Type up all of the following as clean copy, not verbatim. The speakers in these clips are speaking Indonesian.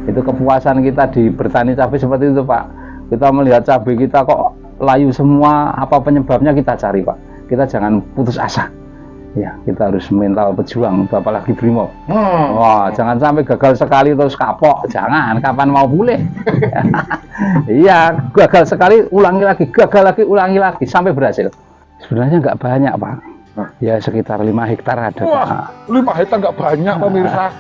Itu kepuasan kita di bertani cabai seperti itu Pak. Kita melihat cabai kita kok layu semua, apa penyebabnya kita cari Pak. Kita jangan putus asa. Ya, kita harus mental pejuang, apalagi Brimob. Wah, jangan sampai gagal sekali terus kapok. Jangan, kapan mau pulih? Iya, gagal sekali, ulangi lagi, gagal lagi, ulangi lagi, sampai berhasil. Sebenarnya nggak banyak Pak. Ya sekitar 5 hektar ada. Wah, 5 hektar nggak banyak pemirsa.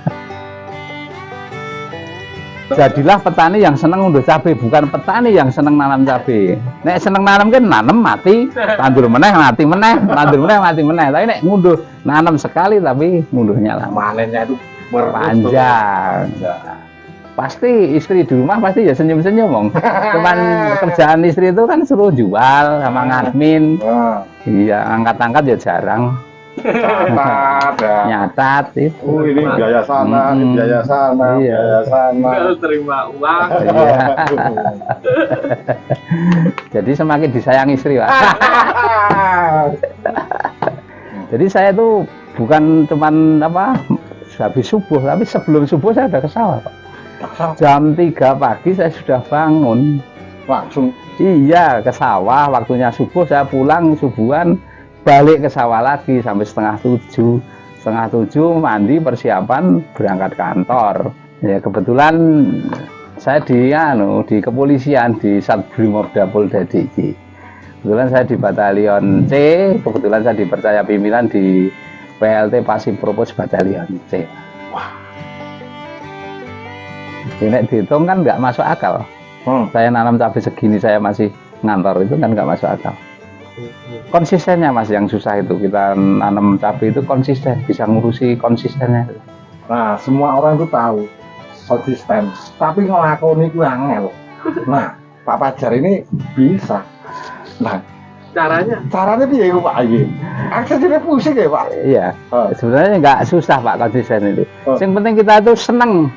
Jadilah petani yang seneng ngunduh cabai, bukan petani yang seneng nanam cabai. Nek seneng nanam kan nanam mati, tandur meneh mati meneh, tandur meneh mati meneh. Tapi nek ngunduh nanam sekali tapi ngunduhnya lama. Manennya itu Panjang. Pasti istri di rumah pasti ya senyum-senyum Bang. Cuman kerjaan istri itu kan suruh jual sama ngadmin. Iya, angkat-angkat ya jarang. Catat ya. Nyatat itu. Ini biaya sana, ini biaya sana, Iya. biaya sana. Tinggal terima uang. Iya. Jadi semakin disayang istri Pak. Jadi saya tuh bukan cuman apa habis subuh, tapi sebelum subuh saya udah ke sawah Pak. Jam 3 pagi saya sudah bangun. Langsung. Iya, ke sawah. Waktunya subuh saya pulang subuhan, balik ke sawah lagi sampai setengah 7. Setengah 7 mandi persiapan berangkat kantor. Ya kebetulan saya di kepolisian di Satbrimob Polda DI. Kebetulan saya di Batalion C. Kebetulan saya dipercaya pimpinan di PLT Pasif Propos Batalion C. Wah. Ini dihitung kan nggak masuk akal. Saya nanam cabai segini saya masih ngantor, itu kan nggak masuk akal. Konsistennya Mas yang susah itu, kita nanam cabai itu konsisten, bisa ngurusi konsistennya. Nah, semua orang itu tahu konsisten, tapi ngelakoni itu angel. Nah, Pak Fajar ini bisa. Nah, caranya piye Pak iki? Aksesnya pusing ya Pak. Iya, sebenarnya nggak susah Pak konsisten itu. Yang penting kita itu seneng,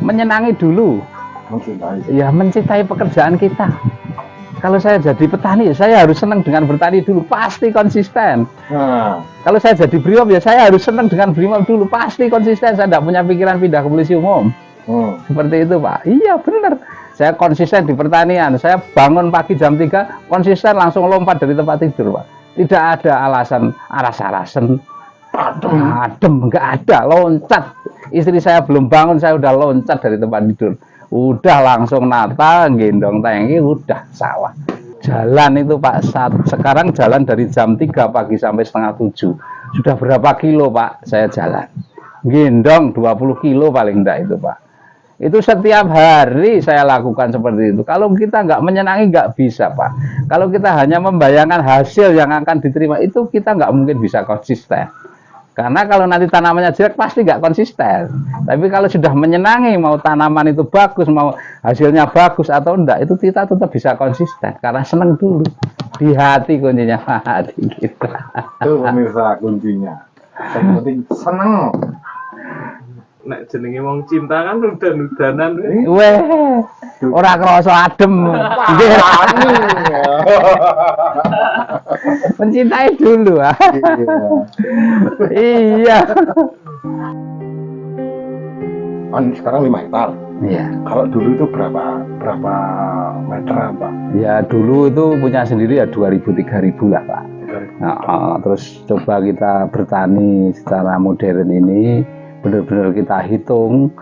menyenangi dulu. Mencintai. Ya mencintai pekerjaan kita. Kalau saya jadi petani, saya harus senang dengan bertani dulu, pasti konsisten. Kalau saya jadi Brimob, ya saya harus senang dengan Brimob dulu, pasti konsisten. Saya tidak punya pikiran pindah ke polisi umum. Seperti itu Pak. Iya benar. Saya konsisten di pertanian. Saya bangun pagi jam 3, konsisten langsung lompat dari tempat tidur Pak. Tidak ada alasan aras-arasan. Adem, nggak ada, loncat. Istri saya belum bangun, saya udah loncat dari tempat tidur. Udah langsung nata, gendong tangki, udah sawah. Jalan itu Pak, sekarang jalan dari jam 3 pagi sampai setengah 7. Sudah berapa kilo Pak saya jalan? Gendong 20 kilo paling enggak itu Pak. Itu setiap hari saya lakukan seperti itu. Kalau kita nggak menyenangi nggak bisa Pak. Kalau kita hanya membayangkan hasil yang akan diterima, itu kita nggak mungkin bisa konsisten. Karena kalau nanti tanamannya jelek pasti nggak konsisten. Tapi kalau sudah menyenangi, mau tanaman itu bagus, mau hasilnya bagus atau enggak, itu kita tetap bisa konsisten. Karena senang dulu. Di hati kuncinya. Hati kita. Itu pemirsa kuncinya. Yang penting seneng. Nek jenenge wong cinta kan udan-udanan. Weh, ora krasa adem. Mencintai dulu. Iya. Kan sekarang 5 hektar. Iya. Kalau dulu itu berapa meteran Pak? Ya dulu itu punya sendiri ya 2000-3000 lah Pak. Nah, terus coba kita bertani secara modern ini, benar-benar kita hitung,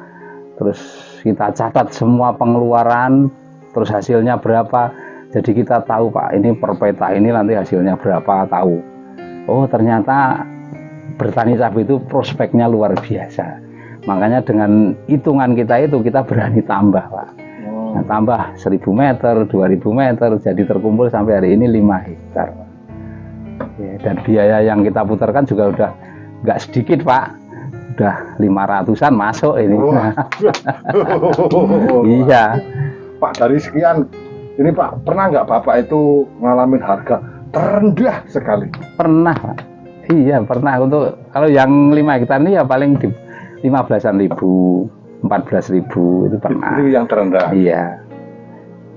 terus kita catat semua pengeluaran, terus hasilnya berapa. Jadi kita tahu Pak, ini per peta ini nanti hasilnya berapa, tahu. Oh ternyata bertani cabai itu prospeknya luar biasa. Makanya dengan hitungan kita itu kita berani tambah Pak. Nah, tambah 1000 meter, 2000 meter, jadi terkumpul sampai hari ini 5 hektar Pak. Ya, dan biaya yang kita putarkan juga udah nggak sedikit Pak. Udah 500-an masuk ini. Iya. Pak, dari sekian ini Pak, pernah nggak Bapak itu ngalamin harga terendah sekali? Pernah Pak. Iya pernah. Untuk kalau yang 5 hektar ini ya paling di 15-an ribu, 14.000 itu pernah. Itu yang terendah. Iya.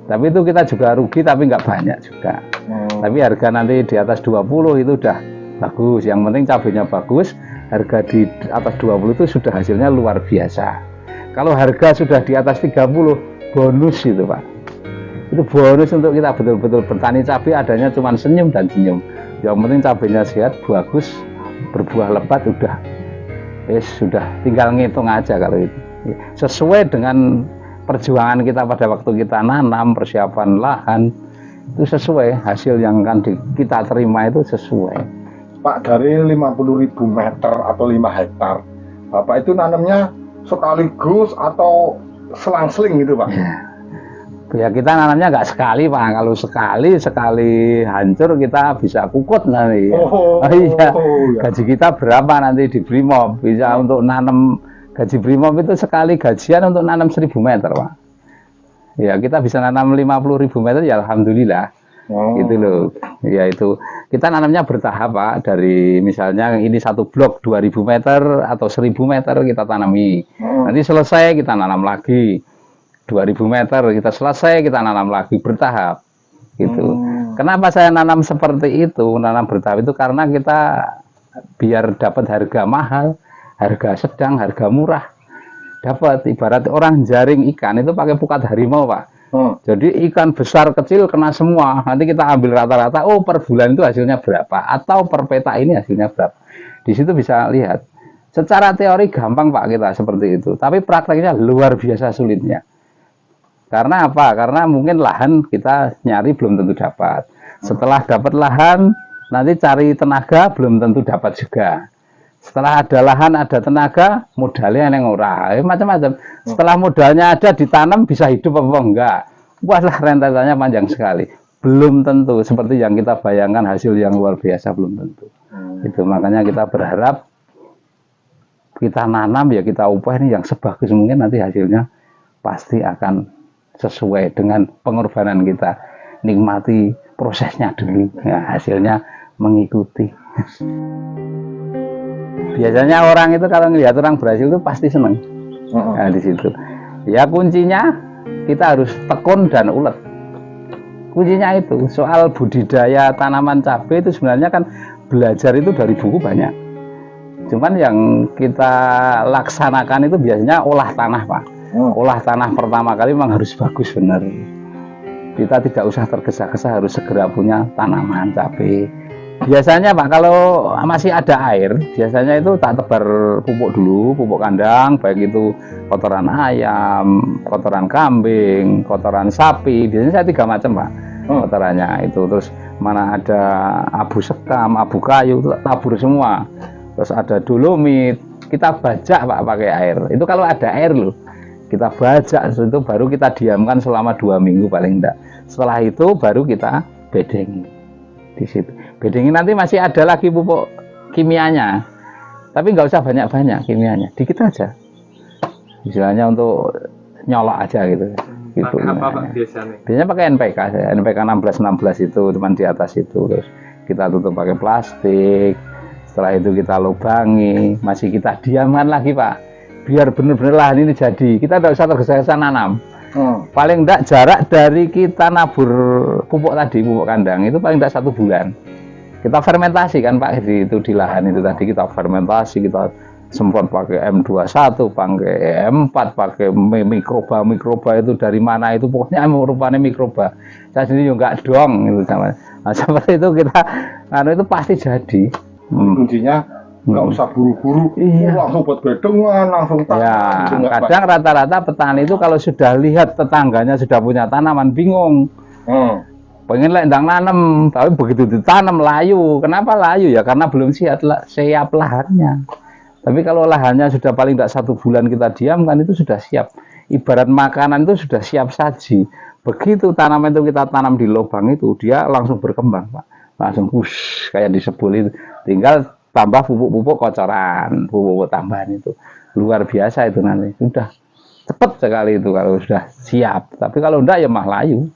Tapi itu kita juga rugi, tapi nggak banyak juga. Tapi harga nanti di atas 20 itu udah bagus. Yang penting cabainya bagus. Harga di atas 20 itu sudah hasilnya luar biasa. Kalau harga sudah di atas 30, bonus itu Pak. Itu bonus untuk kita betul-betul bertani cabai, adanya cuma senyum dan senyum. Yang penting cabainya sehat, bagus, berbuah lebat, udah. Sudah tinggal ngitung aja kalau itu. Sesuai dengan perjuangan kita pada waktu kita nanam, persiapan lahan, itu sesuai, hasil yang akan kita terima itu sesuai. Pak, dari 50.000 meter atau 5 hektar, Bapak itu nanamnya sekaligus atau selang-seling gitu Pak? Ya kita nanamnya nggak sekali Pak, kalau sekali hancur kita bisa kukut nanti. Iya. Gaji kita berapa nanti di Brimob, bisa untuk nanam, gaji Brimob itu sekali gajian untuk nanam 1000 meter Pak. Ya kita bisa nanam 50.000 meter ya alhamdulillah. Gitu loh. Ya itu kita nanamnya bertahap Pak, dari misalnya ini satu blok 2000 meter atau 1000 meter kita tanami. Nanti selesai kita nanam lagi 2000 meter, kita selesai kita nanam lagi, bertahap gitu. Kenapa saya nanam seperti itu, nanam bertahap itu karena kita biar dapat harga mahal, harga sedang, harga murah. Dapat, ibarat orang jaring ikan itu pakai pukat harimau Pak. Jadi ikan besar kecil kena semua. Nanti kita ambil rata-rata, oh per bulan itu hasilnya berapa, atau per peta ini hasilnya berapa. Di situ bisa lihat. Secara teori gampang Pak kita seperti itu, tapi prakteknya luar biasa sulitnya. Karena apa? Karena mungkin lahan kita nyari belum tentu dapat. Setelah dapat lahan, nanti cari tenaga belum tentu dapat juga. Setelah ada lahan, ada tenaga, modalnya yang ora, macam-macam. Setelah modalnya ada, ditanam, bisa hidup apa enggak? Wah, rentetannya panjang sekali. Belum tentu seperti yang kita bayangkan, hasil yang luar biasa belum tentu. Itu makanya kita berharap kita nanam ya kita upah ini yang sebagus mungkin, nanti hasilnya pasti akan sesuai dengan pengorbanan kita. Nikmati prosesnya dulu, ya, hasilnya mengikuti. Biasanya orang itu kalau ngelihat orang berhasil itu pasti seneng. Nah, di situ. Ya kuncinya kita harus tekun dan ulet. Kuncinya itu soal budidaya tanaman cabai itu sebenarnya kan belajar itu dari buku banyak. Cuman yang kita laksanakan itu biasanya olah tanah Pak. Olah tanah pertama kali memang harus bagus benar. Kita tidak usah tergesa-gesa, harus segera punya tanaman cabai. Biasanya Pak, kalau masih ada air, biasanya itu tak tebar pupuk dulu, pupuk kandang, baik itu kotoran ayam, kotoran kambing, kotoran sapi. Biasanya saya 3 macam Pak, kotorannya itu. Terus mana ada abu sekam, abu kayu, tabur semua. Terus ada dolomit, kita bajak Pak pakai air. Itu kalau ada air loh, kita bajak, itu baru kita diamkan selama 2 minggu paling enggak. Setelah itu baru kita bedengi. Di situ bedengi nanti masih ada lagi pupuk kimianya, tapi nggak usah banyak-banyak kimianya, dikit aja, istilahnya untuk nyolok aja gitu. Gitu. Pakai apa Pak biasanya? Biasanya pakai NPK, NPK 16 itu teman di atas itu, terus kita tutup pakai plastik. Setelah itu kita lubangi, masih kita diamkan lagi Pak, biar benar-benar lahan ini jadi. Kita tidak usah tergesa-gesa nanam. Paling tidak jarak dari kita nabur pupuk tadi, pupuk kandang itu paling tidak 1 bulan. Kita fermentasi kan Pak, itu di lahan itu tadi kita fermentasi, kita semprot pakai M21, pakai M4, pakai mikroba itu dari mana itu, pokoknya rupanya mikroba. Saya sendiri juga dong itu sama. Nah, seperti itu kita, itu pasti jadi. Kuncinya nggak usah buru-buru, langsung buat bedongan, langsung tanam. Ya, kadang rata-rata petani itu kalau sudah lihat tetangganya sudah punya tanaman bingung. Pengen lendang nanam, tapi begitu ditanam layu. Kenapa layu? Ya karena belum siap lahannya. Tapi kalau lahannya sudah paling tidak 1 bulan kita diamkan, itu sudah siap. Ibarat makanan itu sudah siap saji. Begitu tanaman itu kita tanam di lubang itu, dia langsung berkembang Pak. Langsung kayak disebul itu. Tinggal tambah pupuk-pupuk kocoran, pupuk tambahan itu luar biasa itu nanti. Sudah cepat sekali itu kalau sudah siap. Tapi kalau enggak ya mah layu.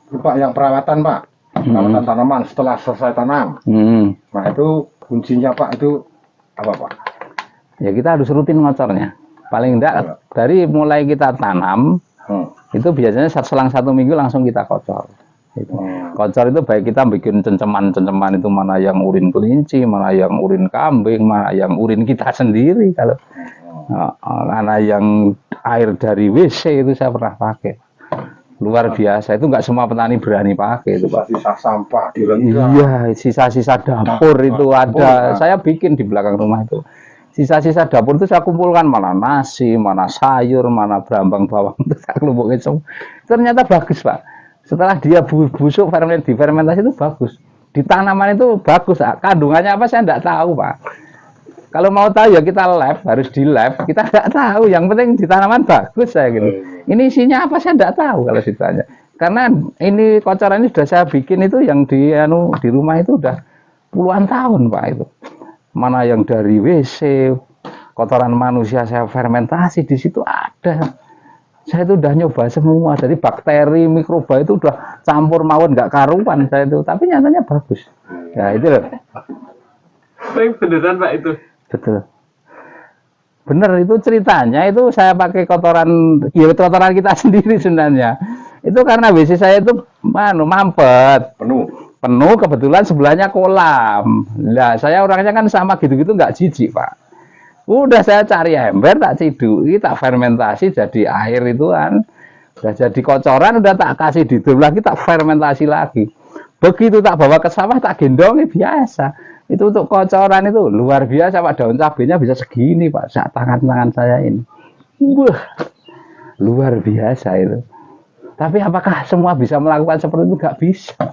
Pak, yang perawatan Pak, perawatan tanaman setelah selesai tanam. Nah itu kuncinya Pak, itu apa Pak? Ya kita harus rutin ngocornya. Paling enggak dari mulai kita tanam itu biasanya selang 1 minggu langsung kita kocor. Itu. Kocor itu baik kita bikin cenceman itu, mana yang urin kelinci, mana yang urin kambing, mana yang urin kita sendiri. Kalau Karena yang air dari WC itu saya pernah pakai. Luar biasa, itu nggak semua petani berani pakai itu, Pak. Sisa sampah di rendang. Iya, sisa-sisa dapur itu ada. Saya bikin di belakang rumah itu. Sisa-sisa dapur itu saya kumpulkan, mana nasi, mana sayur, mana berambang bawang itu saya kelumpukin semua. Ternyata bagus, Pak. Setelah dia busuk difermentasi itu bagus. Di tanaman itu bagus. Kandungannya apa saya enggak tahu, Pak. Kalau mau tahu ya kita lab, harus di lab. Kita nggak tahu. Yang penting di tanaman bagus saya gitu. Ini isinya apa saya nggak tahu kalau ditanya. Karena ini kocoran ini sudah saya bikin itu yang di rumah itu udah puluhan tahun, Pak, itu. Mana yang dari WC, kotoran manusia saya fermentasi di situ ada. Saya itu udah nyoba semua. Jadi bakteri, mikroba itu udah campur mawon nggak karuan saya itu. Tapi nyatanya bagus. Ya itu loh. Beneran, Pak, itu. Betul. Bener itu ceritanya itu saya pakai kotoran, ya kotoran kita sendiri sebenarnya. Itu karena WC saya itu mampet. Penuh kebetulan sebelahnya kolam. Nah, saya orangnya kan sama gitu-gitu nggak jijik, Pak. Udah saya cari ember, tak cidui, tak fermentasi jadi air itu kan. Udah jadi kocoran, udah tak kasih didum lagi, tak fermentasi lagi. Begitu tak bawa ke sawah, tak gendong, biasa. Itu untuk kocoran itu luar biasa, Pak. Daun cabenya bisa segini, Pak. Saat tangan-tangan saya ini. Wah, luar biasa itu. Tapi apakah semua bisa melakukan seperti itu? Nggak bisa.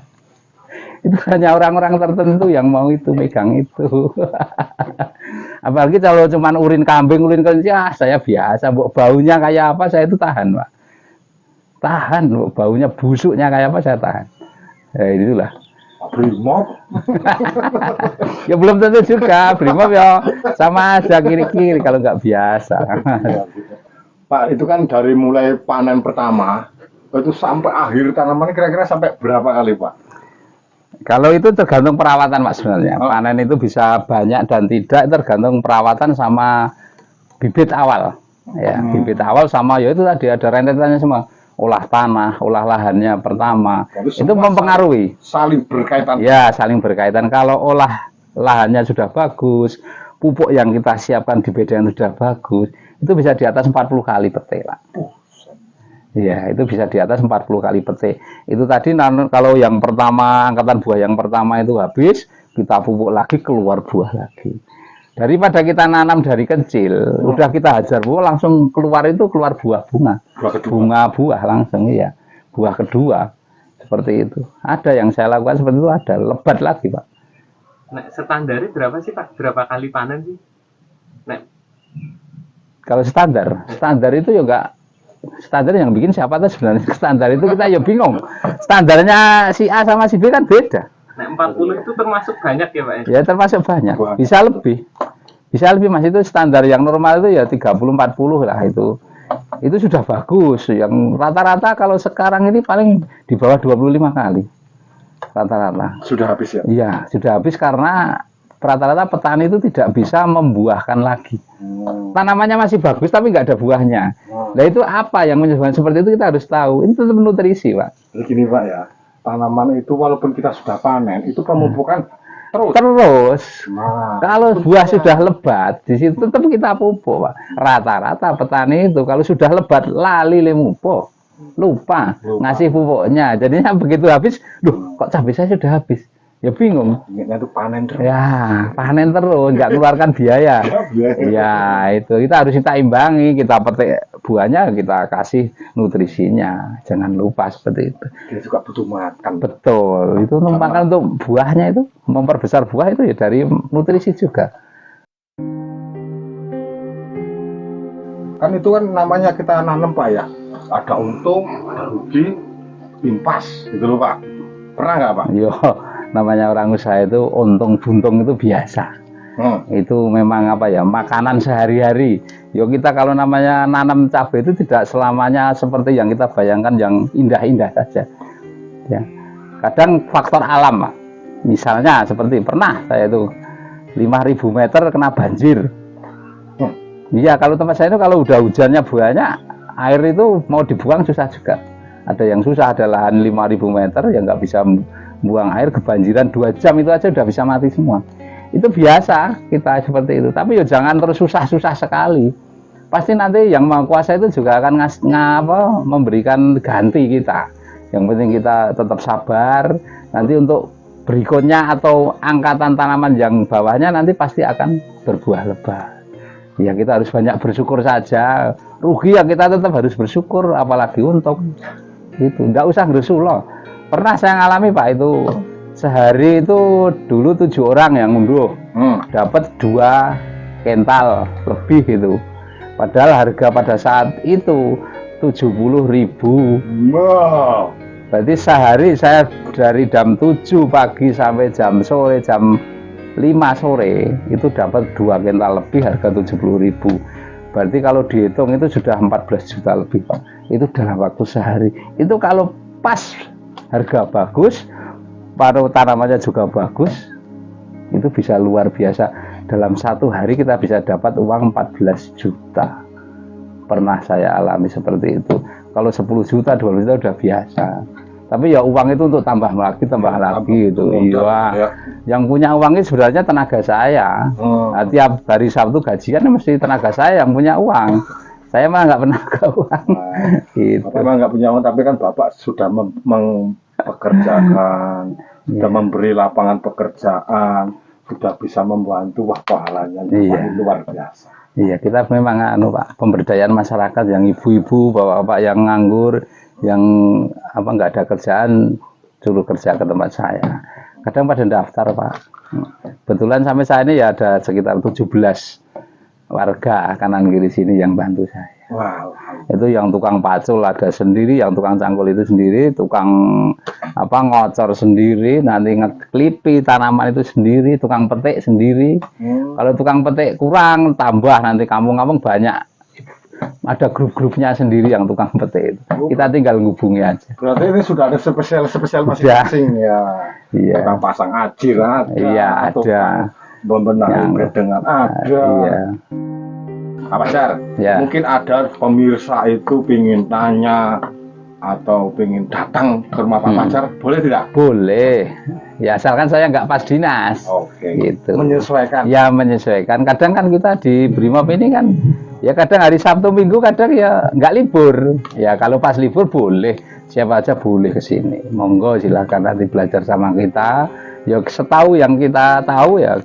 Itu hanya orang-orang tertentu yang mau itu, megang itu. Apalagi kalau cuma urin kambing, urin kelinci, saya biasa. Baunya kayak apa, saya itu tahan, Pak. Tahan, baunya busuknya kayak apa, saya tahan. Ya, itulah. Brimob. Ya belum tentu juga, Brimob ya sama aja kiri-kiri kalau nggak biasa. Pak, itu kan dari mulai panen pertama itu sampai akhir tanaman kira-kira sampai berapa kali, Pak? Kalau itu tergantung perawatan, Pak, sebenarnya. Panen itu bisa banyak dan tidak, tergantung perawatan sama bibit awal. Ya, bibit awal sama ya itu tadi ada rentetannya semua. Olah tanah, olah lahannya pertama, itu mempengaruhi. Saling berkaitan. Ya, saling berkaitan. Kalau olah lahannya sudah bagus, pupuk yang kita siapkan di beda yang sudah bagus, itu bisa di atas 40 kali petik, Pak. Ya, itu bisa di atas 40 kali petik. Itu tadi kalau yang pertama, angkatan buah yang pertama itu habis, kita pupuk lagi, keluar buah lagi. Daripada kita nanam dari kecil, udah kita hajar buah langsung keluar buah bunga. Bunga buah langsung ya. Buah kedua. Seperti itu. Ada yang saya lakukan seperti itu, ada lebat lagi, Pak. Nah, standarnya berapa sih, Pak? Berapa kali panen sih? Nah. Kalau standar itu ya enggak, standar yang bikin siapa tuh sebenarnya. Standar itu kita ya bingung. Standarnya si A sama si B kan beda. Nah, 40 itu termasuk banyak ya, Pak? Ya, termasuk banyak. Bisa lebih. Bisa lebih, Mas. Itu standar yang normal itu ya 30-40 lah itu. Itu sudah bagus. Yang rata-rata kalau sekarang ini paling di bawah 25 kali. Rata-rata. Sudah habis ya? Iya, sudah habis karena rata-rata petani itu tidak bisa membuahkan lagi. Tanamannya masih bagus tapi nggak ada buahnya. Nah, itu apa yang menyebabkan seperti itu kita harus tahu. Ini tetap nutrisi, Pak. Begini, Pak, ya. Tanaman itu walaupun kita sudah panen, itu pemupukan terus. Nah, kalau buah sudah lebat, di situ tetap kita pupuk, Pak. Rata-rata petani itu kalau sudah lebat lali lemupuk, lupa ngasih pupuknya. Jadinya begitu habis, duh, kok cabai saya sudah habis. Ya bingung. Ingatnya itu panen terus. Ya, panen terus, nggak keluarkan biaya. Ya, itu kita harus kita imbangi, kita petik buahnya, kita kasih nutrisinya. Jangan lupa seperti itu. Dia juga butuh makan. Betul, itu makan untuk buahnya itu, memperbesar buah itu ya dari nutrisi juga. Kan itu kan namanya kita nanam, Pak, ya. Ada untung, ada rugi, impas, gitu loh, Pak. Pernah nggak, Pak? Yo, namanya orang usaha itu untung buntung itu biasa. Itu memang apa ya, makanan sehari-hari. Yo, kita kalau namanya nanam cabai itu tidak selamanya seperti yang kita bayangkan yang indah-indah saja. Ya. Kadang faktor alam, Pak. Misalnya seperti pernah saya itu 5.000 meter kena banjir. Iya, kalau tempat saya itu kalau udah hujannya banyak, air itu mau dibuang susah juga. Ada yang susah, ada lahan 5.000 meter yang nggak bisa buang air, kebanjiran 2 jam itu aja udah bisa mati semua. Itu biasa kita seperti itu, tapi ya jangan terus susah-susah sekali. pasti nanti yang Maha Kuasa itu juga akan memberikan ganti kita. Yang penting kita tetap sabar, nanti untuk berikutnya atau angkatan tanaman yang bawahnya nanti pasti akan berbuah lebat. Ya kita harus banyak bersyukur saja. Rugi ya kita tetap harus bersyukur, apalagi untung. Itu enggak usah ngerusuh. Pernah saya ngalami Pak, itu sehari itu dulu 7 orang yang ngunduh, dapat 2 kental lebih itu. Padahal harga pada saat itu 70.000. Wow. Berarti sehari saya dari jam 7 pagi sampai jam 5 sore itu dapat 2 kental lebih harga 70.000. Berarti kalau dihitung itu sudah 14 juta lebih Pak. Itu dalam waktu sehari. Itu kalau pas harga bagus, paruh tanamannya juga bagus, itu bisa luar biasa. Dalam 1 hari kita bisa dapat uang 14 juta. Pernah saya alami seperti itu. Kalau 10 juta, 12 juta udah biasa. Tapi ya uang itu untuk tambah lagi itu. Iya. Ya. Yang punya uang itu sebenarnya tenaga saya. Nah, tiap hari Sabtu gajian mesti tenaga saya yang punya uang. Saya mah nggak pernah ke uang. Gitu. Bapak memang nggak punya uang, tapi kan Bapak sudah mempekerjakan, sudah memberi lapangan pekerjaan, sudah bisa membantu, wah pahalanya luar biasa. Iya, kita memang Pak, pemberdayaan masyarakat yang ibu-ibu, bapak-bapak yang nganggur, yang nggak ada kerjaan, suruh kerja ke tempat saya. Kadang pada daftar Pak. Kebetulan sampai saya ini ya ada sekitar 17 warga kanan kiri sini yang bantu saya. Wow. Itu yang tukang pacul ada sendiri, yang tukang cangkul itu sendiri, tukang ngocor sendiri, nanti ngeklipi tanaman itu sendiri, tukang petik sendiri. Kalau tukang petik kurang, tambah nanti kampung-kampung banyak. Ada grup-grupnya sendiri yang tukang petik itu. Kita tinggal ngubungi aja. Berarti ini sudah ada spesial masing-masing ya. Iya. Tukang pasang ajir ada. Iya, ada. Membenahi bedengan ada. Iya. Pak Pacar, ya. Mungkin ada pemirsa itu pingin tanya atau pingin datang ke rumah Pak Pacar, boleh tidak? Boleh. Ya asalkan saya nggak pas dinas. Oke. Gitu. Menyesuaikan. Ya menyesuaikan. Kadang kan kita di Brimob ini kan, ya kadang hari Sabtu Minggu kadang ya nggak libur. Ya kalau pas libur boleh. Siapa aja boleh ke sini. Monggo silakan nanti belajar sama kita. Ya setahu yang kita tahu ya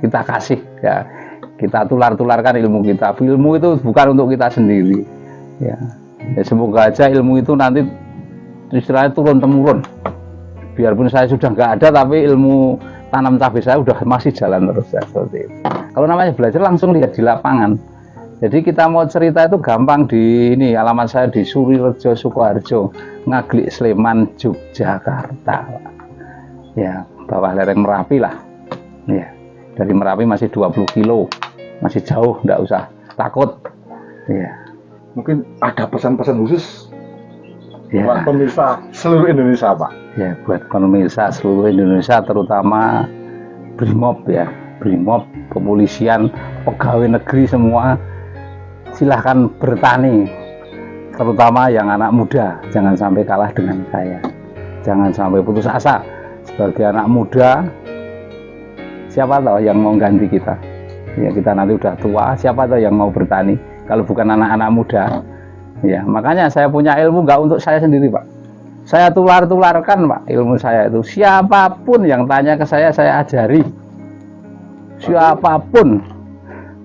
kita kasih ya. Kita tular-tularkan ilmu kita. Ilmu itu bukan untuk kita sendiri. Ya, semoga aja ilmu itu nanti istilahnya turun-temurun. Biarpun saya sudah nggak ada, tapi ilmu tanam cabai saya udah masih jalan terus ya, seperti itu. Kalau namanya belajar langsung lihat di lapangan. Jadi kita mau cerita itu gampang di ini. Alamat saya di Surirejo, Sukoharjo, Ngaglik, Sleman, Yogyakarta. Ya, bawah lereng Merapi lah. Ya, dari Merapi masih 20 kilo. Masih jauh, enggak usah takut. Ya. Mungkin ada pesan-pesan khusus ya. Buat pemirsa seluruh Indonesia, Pak. Ya, buat pemirsa seluruh Indonesia, terutama Brimob ya, Brimob, kepolisian, pegawai negeri semua, silahkan bertani. Terutama yang anak muda, jangan sampai kalah dengan saya. Jangan sampai putus asa. Sebagai anak muda, siapa tahu yang mau ganti kita. Ya kita nanti udah tua, siapa tahu yang mau bertani kalau bukan anak-anak muda. Ya makanya saya punya ilmu nggak untuk saya sendiri Pak, saya tular-tularkan Pak ilmu saya itu. Siapapun yang tanya ke saya ajari. Siapapun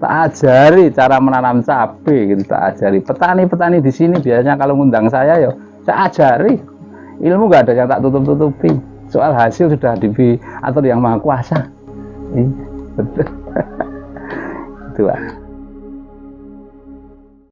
tak ajari cara menanam cabai gitu, tak ajari. Petani-petani di sini biasanya kalau ngundang saya ya saya ajari. Ilmu nggak ada yang tak tutup-tutupi. Soal hasil sudah diatur yang Maha Kuasa. Betul. Itu Pak.